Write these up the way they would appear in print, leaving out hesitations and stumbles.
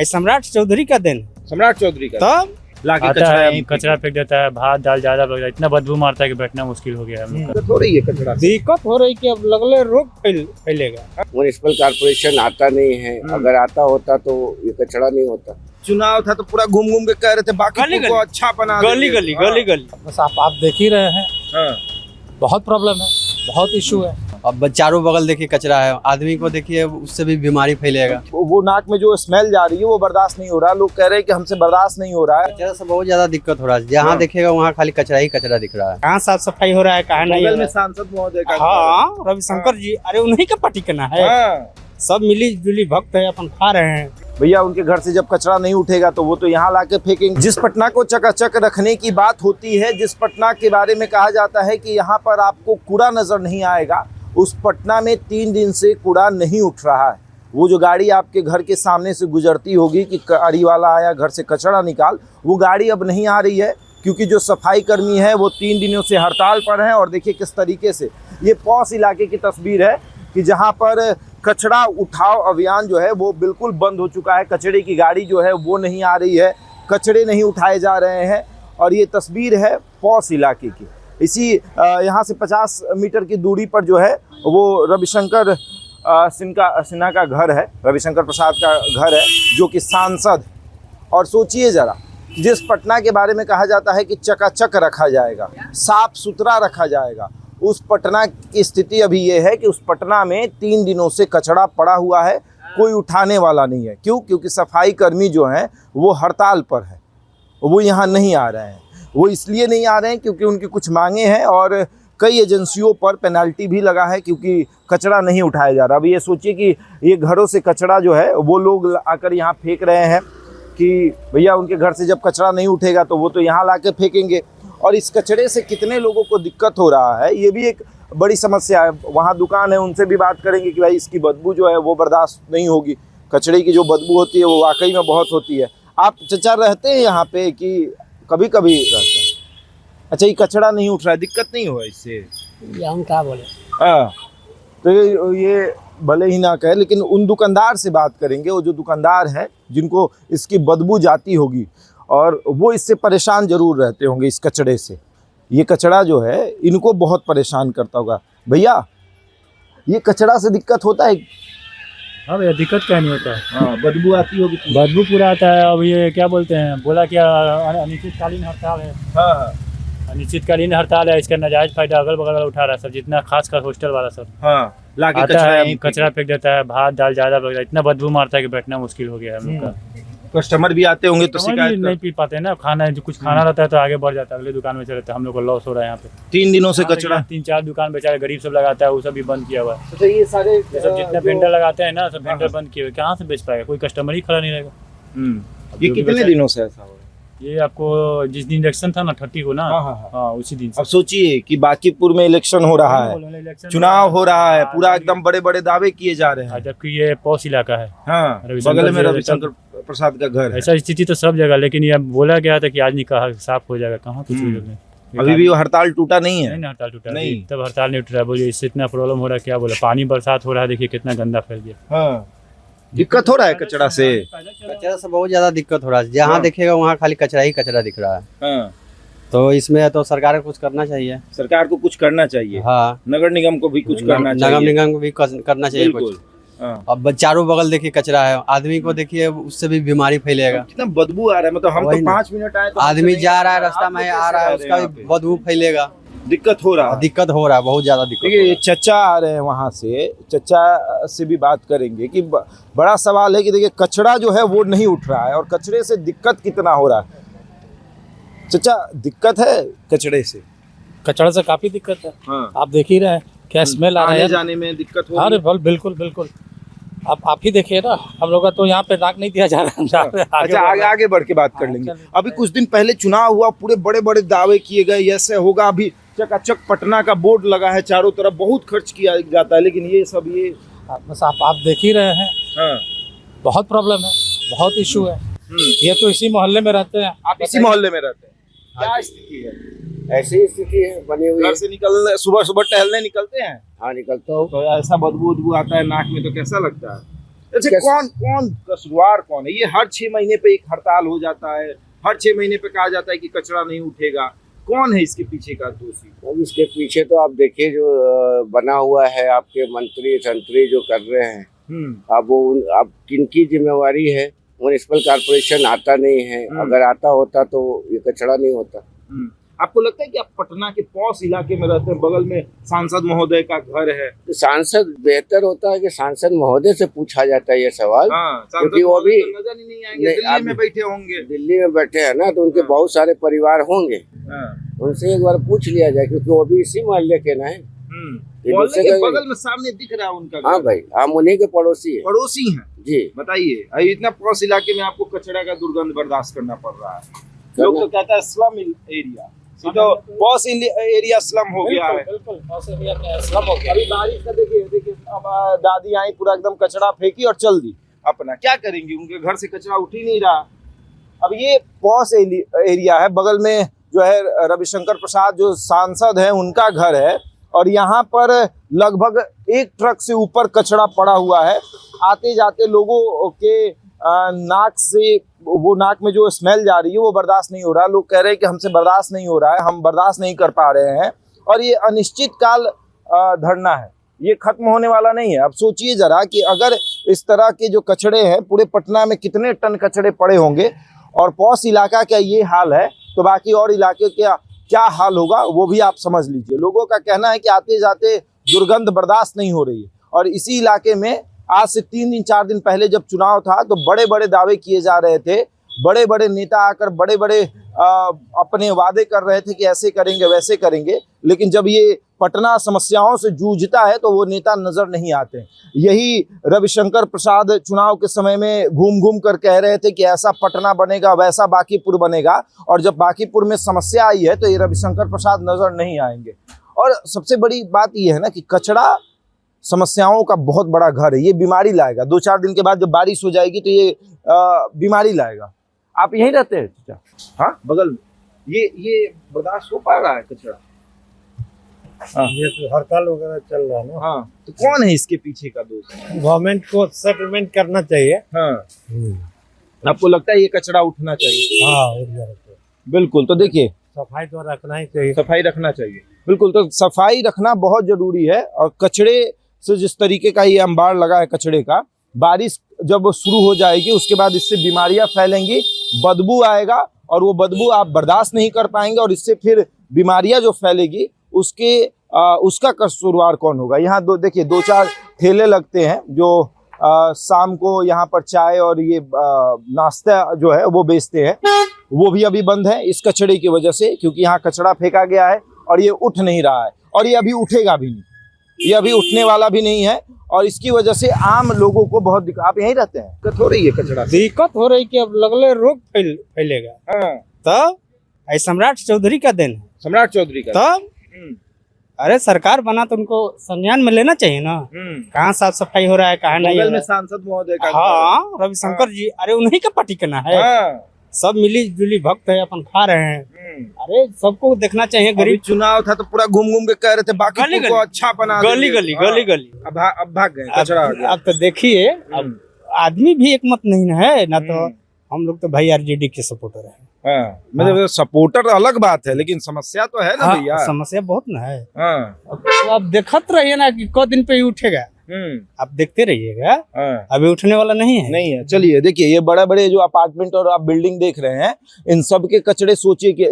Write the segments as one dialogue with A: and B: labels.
A: सम्राट चौधरी का देन।
B: सम्राट चौधरी का
A: तब
B: लाके
C: आता
B: कचरा
C: है, कचरा फेंक देता है, भात दाल ज्यादा बच, इतना बदबू मारता है कि बैठना मुश्किल हो गया है हम लोग का।
B: हो रही है कचरा से।
A: दिक्कत हो रही कि अब लगले रोग फैलेगा।
D: म्युनिसिपल कॉर्पोरेशन आता नहीं है, अगर आता होता तो ये कचरा नहीं होता।
B: चुनाव था तो पूरा घूम घूम के कह रहे थे बाकी
A: गली
B: को अच्छा बना
A: गली
B: देंगे।
A: गली
B: हाँ।
A: गली गली
E: बस आप देख ही रहे हैं,
B: हाँ।
E: बहुत प्रॉब्लम है, बहुत इशू है।
F: अब चारों बगल देखिए कचरा है, आदमी को देखिए उससे भी बीमारी फैलेगा।
B: वो नाक में जो स्मेल जा रही है वो बर्दाश्त नहीं हो रहा। लोग कह रहे हैं कि हमसे बर्दाश्त नहीं हो रहा है।
F: कचरा से बहुत ज्यादा दिक्कत हो रहा है, जहाँ देखेगा वहाँ खाली कचरा ही कचरा दिख रहा है।
A: कहाँ साफ सफाई हो रहा है, कहाँ नहीं हो
B: बगल में
A: रहा
B: सांसद महोदय का
A: है। हाँ, रविशंकर जी, अरे उन्हीं का पार्टी करना है।
B: हाँ।
A: सब मिली जुली भक्त है, अपन खा रहे हैं।
B: भैया उनके घर से जब कचरा नहीं उठेगा तो वो तो यहाँ लाके फेंकेंगे। जिस पटना को चकाचक रखने की बात होती है, जिस पटना के बारे में कहा जाता है कि यहाँ पर आपको कूड़ा नजर नहीं आएगा, उस पटना में 3 दिन से कूड़ा नहीं उठ रहा है। वो जो गाड़ी आपके घर के सामने से गुजरती होगी कि गाड़ी वाला आया घर से कचरा निकाल, वो गाड़ी अब नहीं आ रही है क्योंकि जो सफाई कर्मी है वो 3 दिनों से हड़ताल पर हैं। और देखिए किस तरीके से ये पौष इलाके की तस्वीर है कि जहाँ पर कचरा उठाओ अभियान जो है वो बिल्कुल बंद हो चुका है। कचरे की गाड़ी जो है वो नहीं आ रही है, कचरे नहीं उठाए जा रहे हैं। और ये तस्वीर है पौष इलाके की। इसी यहाँ से 50 मीटर की दूरी पर जो है वो रविशंकर सिन्हा का घर है, रविशंकर प्रसाद का घर है, जो कि सांसद। और सोचिए ज़रा, जिस पटना के बारे में कहा जाता है कि चकाचक रखा जाएगा, साफ सुथरा रखा जाएगा, उस पटना की स्थिति अभी ये है कि उस पटना में 3 दिनों से कचरा पड़ा हुआ है, कोई उठाने वाला नहीं है। क्यों? क्योंकि सफाई कर्मी जो हैं वो हड़ताल पर है, वो यहाँ नहीं आ रहे हैं। वो इसलिए नहीं आ रहे हैं क्योंकि उनकी कुछ मांगे हैं और कई एजेंसियों पर पेनल्टी भी लगा है क्योंकि कचरा नहीं उठाया जा रहा। अभी ये सोचिए कि ये घरों से कचरा जो है वो लोग आकर यहाँ फेंक रहे हैं कि भैया उनके घर से जब कचरा नहीं उठेगा तो वो तो यहाँ ला के फेंकेंगे। और इस कचरे से कितने लोगों को दिक्कत हो रहा है, ये भी एक बड़ी समस्या है। वहाँ दुकान है, उनसे भी बात करेंगे कि भाई इसकी बदबू जो है वो बर्दाश्त नहीं होगी। कचरे की जो बदबू होती है वो वाकई में बहुत होती है। आप चचा रहते हैं यहाँ पे कि कभी कभी रहते हैं? अच्छा, ये कचरा नहीं उठ रहा है, दिक्कत नहीं हुआ इससे?
E: ये हम क्या बोले।
B: हाँ, तो ये भले ही ना कहे, लेकिन उन दुकानदार से बात करेंगे, वो जो दुकानदार हैं जिनको इसकी बदबू जाती होगी और वो इससे परेशान जरूर रहते होंगे इस कचरे से। ये कचरा जो है इनको बहुत परेशान करता होगा। भैया ये कचरा से दिक्कत होता है?
C: हाँ भैया, दिक्कत क्या नहीं होता है।
B: हाँ, बदबू आती होगी।
C: बदबू पूरा आता है। अब ये क्या बोलते हैं, बोला क्या अनिश्चितकालीन हड़ताल है।
B: हाँ
C: अनिश्चितकालीन हड़ताल है, इसका नाजायज फायदा अगल बगल वाला उठा रहा है सब, जितना खासकर हॉस्टल वाला सब
B: हाँ, लाके
C: आता है,
B: कचरा
C: कचरा फेंक देता है, भात दाल ज्यादा बच, इतना बदबू मारता है कि बैठना मुश्किल हो गया है हम लोग का।
B: कस्टमर भी आते होंगे तो
C: समझ
B: शिकायत
C: नहीं पी पाते हैं ना, खाना जो कुछ खाना रहता है तो आगे बढ़ जाता है, अगले दुकान में चले जाते हैं। हम लोग को लॉस हो रहा है यहाँ पे।
B: 3 दिनों से कचरा।
C: 3-4 दुकान बेचारे गरीब सब लगाता है, वो सब भी बंद किया हुआ है।
B: अच्छा, ये सारे
C: ये सब जितना वेंडर लगाते हैं ना, सब वेंडर बंद किए हुए, कहाँ से बेच पाएगा, कोई कस्टमर ही खड़ा नहीं रहेगा।
B: ये कितने दिनों से ऐसा हो रहा है?
C: ये आपको जिस दिन इलेक्शन था ना 30 को ना,
B: हाँ।
C: हाँ उसी दिन से।
B: अब सोचिए कि बांकीपुर में इलेक्शन हो रहा है, चुनाव हो रहा है, पूरा एकदम बड़े बड़े दावे किए जा रहे हैं।
C: जबकि ये पौष इलाका है।
B: हाँ,
C: रविशंकर
B: बगल में
C: जी-
B: रविशंकर प्रसाद का घर है।
C: ऐसा स्थिति तो सब जगह, लेकिन ये बोला गया था कि आज नहीं कहा साफ हो जाएगा, कहाँ कुछ नहीं।
B: अभी भी वो हड़ताल टूटा नहीं है।
C: नहीं, हड़ताल टूटा
B: नहीं।
C: नहीं, तब हड़ताल नहीं उठ रहा है। बोलिए इससे इतना प्रॉब्लम हो रहा है, क्या बोला, पानी बरसात हो रहा है, देखिए कितना गंदा फैल गया।
B: हाँ, दिक्कत हो रहा है कचरा से।
F: कचरा से बहुत ज्यादा दिक्कत हो रहा है, जहाँ देखेगा वहाँ खाली कचरा ही कचरा दिख रहा है।
B: हाँ,
F: तो इसमें तो सरकार को कुछ करना चाहिए।
B: सरकार को कुछ करना चाहिए।
F: हाँ,
B: नगर निगम को भी कुछ करना
F: नगर
B: चाहिए।
F: निगम को भी करना चाहिए कुछ।
B: बिल्कुल। हाँ।
F: अब चारों बगल देखिए कचरा है, आदमी को देखिए उससे भी बीमारी फैलेगा।
B: कितना बदबू आ रहा है, मतलब हम
F: वही
B: तो
F: ना।
B: 5 मिनट आए तो
F: आदमी जा रहा है,
B: आप
F: रास्ता में
B: लोग
F: आ रहा है,
B: कैसे
F: उसका
B: रहे
F: भी
B: हैं यहाँ
F: बदबू फैलेगा।
B: पे? दिक्कत हो रहा है।
F: दिक्कत हो रहा है, बहुत ज्यादा दिक्कत
B: देखिए
F: हो
B: ये
F: रहा
B: चचा आ रहे हैं वहाँ से, चचा से भी बात करेंगे कि बड़ा सवाल है कि देखिए कचरा जो है वो नहीं उठ रहा है और कचरे से दिक्कत कितना हो रहा है। चचा, दिक्कत है कचरे से?
E: कचरा से काफी दिक्कत है,
B: हाँ,
E: आप देख ही रहे हैं क्या स्मेल आ रहा
B: आने
E: है।
B: जाने में दिक्कत हो
E: अरे
B: रही है?
E: बिल्कुल बिल्कुल, आप ही देखिए ना, हम लोग का तो यहाँ पे नाक नहीं दिया जा रहा है।
B: अच्छा, आगे बढ़ के बात कर लेंगे।
E: चलिए।
B: अभी कुछ दिन पहले चुनाव हुआ, पूरे बड़े बड़े दावे किए गए, ऐसे होगा। अभी चकाचक पटना का बोर्ड लगा है चारों तरफ, बहुत खर्च किया जाता है, लेकिन ये सब ये
E: बस आप देख ही रहे हैं,
B: हाँ।
E: बहुत प्रॉब्लम है, बहुत इशू है। ये तो इसी मोहल्ले में रहते हैं।
B: आप इसी मोहल्ले में रहते हैं, क्या स्थिति है?
D: ऐसी स्थिति है बनी हुई
B: घर
D: है।
B: से निकलने, सुबह सुबह टहलने निकलते हैं
D: हाँ, निकलता हूँ।
B: तो ऐसा बदबू उदबू आता है नाक में, तो कैसा लगता है? अच्छा, कौन कौन कसूरवार कौन है? ये हर 6 महीने पे एक हड़ताल हो जाता है, हर 6 महीने पे कहा जाता है कि कचरा नहीं उठेगा। कौन है इसके पीछे का दोषी?
D: अब इसके पीछे तो आप देखिए जो बना हुआ है, आपके मंत्री संतरी जो कर रहे हैं, अब वो अब किनकी जिम्मेवारी है? म्युनिसिपल कॉर्पोरेशन आता नहीं है, अगर आता होता तो ये कचरा नहीं होता।
B: आपको लगता है कि आप पटना के पॉश इलाके में रहते हैं, बगल में सांसद महोदय का घर है?
D: तो सांसद बेहतर होता है कि सांसद महोदय से पूछा जाता है ये सवाल, क्योंकि वो भी
B: नजर ही नहीं आएंगे, दिल्ली में बैठे होंगे।
D: दिल्ली में बैठे हैं ना, तो उनके बहुत सारे परिवार होंगे, उनसे एक बार पूछ लिया जाए, क्योंकि वो भी इसी मोहल्ले के ना है।
B: मोहल्ले के बगल में सामने दिख रहा है उनका।
D: हाँ भाई, हम उन्हीं के पड़ोसी है।
B: पड़ोसी हैं
D: जी।
B: बताइए, अभी इतना पॉश इलाके में आपको कचरा का दुर्गंध बर्दाश्त करना पड़ रहा है। लोग तो कहता है स्लम एरिया, तो पॉश एरिया स्लम हो गया है।
E: बिल्कुल स्लम हो गया।
B: अभी बारिश का देखिए अब दादी आई, पूरा एकदम कचरा फेंकी और चल दी अपना। क्या करेंगी, उनके घर से कचरा उठ ही नहीं रहा। अब ये पॉश एरिया है, बगल में जो है रविशंकर प्रसाद जो सांसद है उनका घर है, और यहाँ पर लगभग 1 ट्रक से ऊपर कचरा पड़ा हुआ है। आते जाते लोगों के नाक से, वो नाक में जो स्मेल जा रही है वो बर्दाश्त नहीं हो रहा है। लोग कह रहे हैं कि हमसे बर्दाश्त नहीं हो रहा है, हम बर्दाश्त नहीं कर पा रहे हैं, और ये अनिश्चित काल धरना है, ये खत्म होने वाला नहीं है। अब सोचिए जरा कि अगर इस तरह के जो कचड़े हैं, पूरे पटना में कितने टन कचड़े पड़े होंगे, और पॉश इलाका का ये हाल है, तो बाकी और इलाके क्या हाल होगा वो भी आप समझ लीजिए। लोगों का कहना है कि आते जाते दुर्गंध बर्दाश्त नहीं हो रही है। और इसी इलाके में आज से 3 दिन 4 दिन पहले जब चुनाव था, तो बड़े बड़े दावे किए जा रहे थे, बड़े बड़े नेता आकर बड़े बड़े अपने वादे कर रहे थे कि ऐसे करेंगे वैसे करेंगे, लेकिन जब ये पटना समस्याओं से जूझता है तो वो नेता नजर नहीं आते। यही रविशंकर प्रसाद चुनाव के समय में घूम घूम कर कह रहे थे कि ऐसा पटना बनेगा, वैसा बांकीपुर बनेगा, और जब बांकीपुर में समस्या आई है तो ये रविशंकर प्रसाद नजर नहीं आएंगे। और सबसे बड़ी बात ये है ना कि कचरा समस्याओं का बहुत बड़ा घर है, ये बीमारी लाएगा। 2-4 दिन के बाद जब बारिश हो जाएगी तो ये बीमारी लाएगा। आप यहीं रहते हैं चाचा? हाँ, बगल में। ये बर्दाश्त हो पा रहा है कचरा?
G: हाँ। ये तो हड़ताल वगैरह चल रहा है ना।
B: हाँ, तो कौन है इसके पीछे का दोस्त?
G: गवर्नमेंट को सेटलमेंट करना चाहिए।
B: हाँ। आपको लगता है ये कचरा उठना चाहिए?
G: हाँ, उठ जाना चाहिए।
B: बिल्कुल। तो देखिए,
G: सफाई तो रखना ही चाहिए।
B: सफाई रखना चाहिए, बिल्कुल। तो सफाई रखना बहुत जरूरी है। और कचड़े से जिस तरीके का ये अंबार लगा है कचड़े का, बारिश जब शुरू हो जाएगी उसके बाद इससे बीमारियां फैलेंगी, बदबू आएगा, और वो बदबू आप बर्दाश्त नहीं कर पाएंगे, और इससे फिर बीमारियां जो फैलेगी उसका कसूरवार कौन होगा? यहाँ देखिए 2-4 ठेले लगते हैं जो शाम को यहाँ पर चाय और ये नाश्ता जो है वो बेचते हैं, वो भी अभी बंद है इस कचड़े की वजह से, क्योंकि यहाँ कचड़ा फेंका गया है और ये उठ नहीं रहा है, और ये अभी उठेगा भी नहीं, ये अभी उठने वाला भी नहीं है। और इसकी वजह से आम लोगों को बहुत दिक्कत। आप यहीं रहते हैं? दिक्कत हो रही है कचड़ा?
A: दिक्कत हो रही कि अब लगले रोग फैलेगा।
B: हाँ।
A: तब सम्राट चौधरी का दिन है।
B: सम्राट चौधरी का?
A: तब अरे सरकार बना तो उनको संज्ञान में लेना चाहिए ना, कहाँ साफ सफाई हो रहा है, कहाँ नहीं हो रहा है।
B: सांसद महोदय का?
A: हाँ, रविशंकर जी, अरे उन्हीं का पार्टी करना है। सब मिली जुली भक्त है, अपन खा रहे हैं। अरे सबको देखना चाहिए। गरीब
B: चुनाव था तो पूरा घूम घूम के कह रहे थे बाकी को अच्छा बना,
A: गली गली।
B: अब भाग गए, कचरा आ गया।
A: अब तो देखिए, अब आदमी भी एक मत नहीं है ना, तो हम लोग तो भाई आरजेडी के सपोर्टर है।
B: मतलब सपोर्टर अलग बात है, लेकिन समस्या तो है ना भैया।
A: समस्या बहुत ना है। तो आप देखते रहिए ना कि क दिन पे ही उठेगा, आप देखते रहिएगा। अभी उठने वाला नहीं है।
B: चलिए देखिए, ये बड़े बड़े जो अपार्टमेंट और आप बिल्डिंग देख रहे हैं, इन सब के कचड़े, सोचिए कि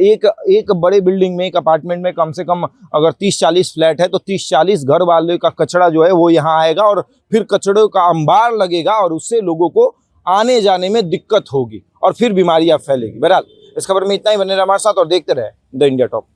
B: एक बड़े बिल्डिंग में, एक अपार्टमेंट में कम से कम अगर 30-40 फ्लैट है तो 30-40 घर वाले का कचड़ा जो है वो यहाँ आएगा, और फिर कचड़ों का अंबार लगेगा, और उससे लोगों को आने जाने में दिक्कत होगी, और फिर बीमारियां फैलेगी। बहरहाल इस खबर में इतना ही। बने रहे हमारे साथ और देखते रहे द इंडिया टॉप।